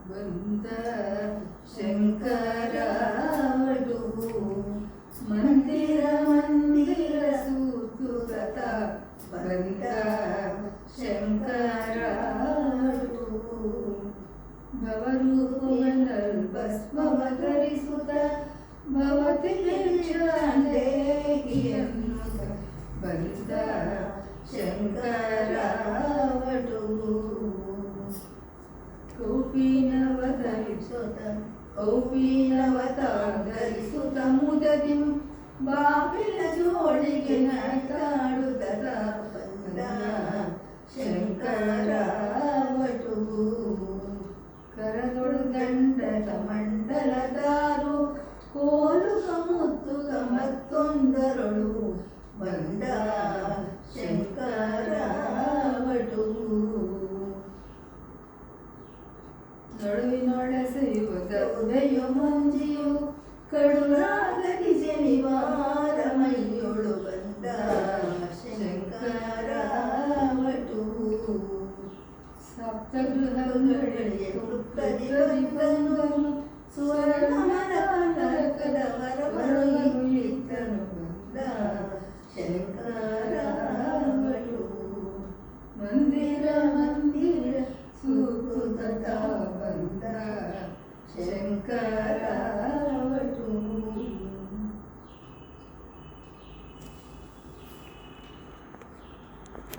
ಬಂದ ಶಂಕರವಡು ಮಂದಿರ ಮಂದಿರ ಸೂತುಗತ ಬಂದ ಶಂಕರವಡು ಭವರೂಪವನ್ನರು ಭಸ್ಮವ ಧರಿಸುತ್ತ ಭವತಿ ಭಿಕ್ಷಾಂದೇಹಿಯನ್ನು ಬಂದ ಶಂಕರವಡು ಕೌಪೀನವತಾಂಧರಿಸುತ್ತ ಮುದದಿ ಬಾಪಿಲ ಜೋಳಿಗೆ ನಟಾಡುತ್ತ ಬಂದ ಶಂಕರವಟು ಕರದೊಳು ದಂಡದ ಮಂಡಲದಾರು ಕೋಲು ಕಮುತ್ತು ಮತ್ತೊಂದರೊಳು ಬಂದ ಶಂಕರವಟು ನಡುವಿನೊಳಸೆಯುವುದ ಉದಯ ಮಂಜಿಯು ಕಡುರಾಗದಿ ಶನಿವಾರ ಮೈಯೊಳು ಬಂದ ಶಂಕರವಟು ಸಪ್ತಗೃಹಗಳಿಗೆ ಬಂದು ಸುವರ್ಣಮರಕದವರವರನು ಇತ್ತನು ಬಂದ ಶಂಕರವಟು ಮಂದಿರ ಮಂದಿರ ಸೂತುತ ಬಂದ ಶಂಕರ